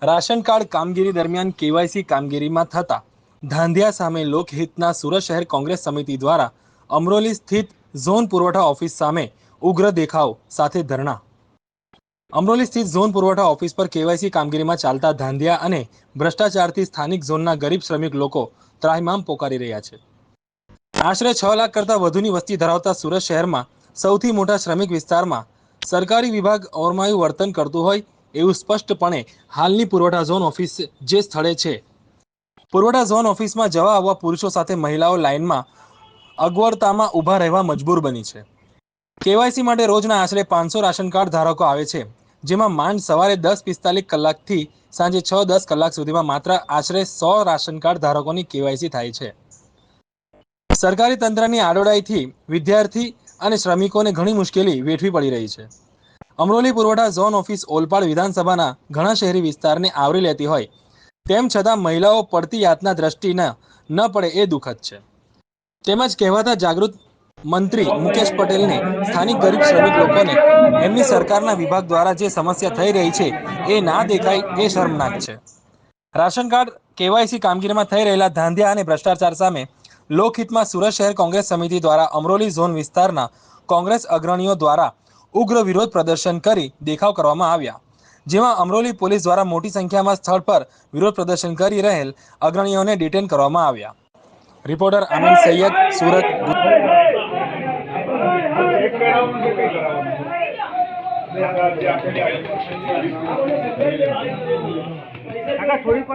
Ration card કામગીરી દરમિયાન KYC કામગીરીમાં થતા ધાંધિયા સામે લોકહિતના સુરત શહેર કોંગ્રેસ સમિતિ દ્વારા અમરોલી સ્થિત ઝોન પુરવઠા ઓફિસ સામે ઉગ્ર દેખાવ સાથે ધરણા। અમરોલી સ્થિત ઝોન પુરવઠા ઓફિસ પર કેવાયસી કામગીરીમાં ચાલતા ધાંધિયા અને ભ્રષ્ટાચારથી સ્થાનિક ઝોનના ગરીબ શ્રમિક લોકો ત્રાહિમામ પોકારી રહ્યા છે। આશરે 6 લાખ કરતાં વધુની વસ્તી ધરાવતા સુરત શહેરમાં સૌથી મોટા શ્રમિક વિસ્તારમાં સરકારી વિભાગ ઓરમાયું વર્તન કરતું હોય એવું સ્પષ્ટપણે હાલની પુરવઠા ઝોન ઓફિસ જે સ્થળે છે। પુરવઠા ઝોન ઓફિસમાં જવા આવવા પુરુષો સાથે મહિલાઓ લાઇનમાં અગવડતામાં ઊભા રહેવા મજબૂર બની છે। કેવાયસી માટે રોજના આશરે 500 રાશન કાર્ડ ધારકો આવે છે, જેમાં માંડ સવારે 10:45 કલાકથી સાંજે 6:10 કલાક સુધીમાં માત્ર આશરે 100 રાશન કાર્ડ ધારકોની કેવાયસી થાય છે। સરકારી તંત્રની આડોડાઈથી વિદ્યાર્થી અને શ્રમિકોને ઘણી મુશ્કેલી વેઠવી પડી રહી છે। અમરોલી પુરવઠા ઝોન ઓફિસ ઓલપાડ વિધાનસભાના ઘણા શહેરી વિસ્તારને આવરી લેતી હોય તેમ છતાં મહિલાઓ પડતી યાતના દ્રષ્ટિ ન પડે એ દુઃખદ છે। તેમજ કહેવાતા જાગૃત મંત્રી મુકેશ પટેલને સ્થાનિક ગરીબ શ્રમિક લોકોને એમની સરકારના વિભાગ દ્વારા જે સમસ્યા થઈ રહી છે એ ના દેખાય એ શર્મનાક છે। રાશન કાર્ડ કેવાયસી કામગીરીમાં થઈ રહેલા ધાંધિયા અને ભ્રષ્ટાચાર સામે લોકહિતમાં સુરત શહેર કોંગ્રેસ સમિતિ દ્વારા અમરોલી ઝોન વિસ્તારના કોંગ્રેસ અગ્રણીઓ દ્વારા ઉગ્ર વિરોધ પ્રદર્શન કરી દેખાવ કરવામાં આવ્યા, જેમાં અમરોલી પોલીસ દ્વારા મોટી સંખ્યામાં સ્થળ પર વિરોધ પ્રદર્શન કરી રહેલ અગ્રણીઓને ડિટેન કરવામાં આવ્યા। રિપોર્ટર આમિન સૈયદ, સુરત।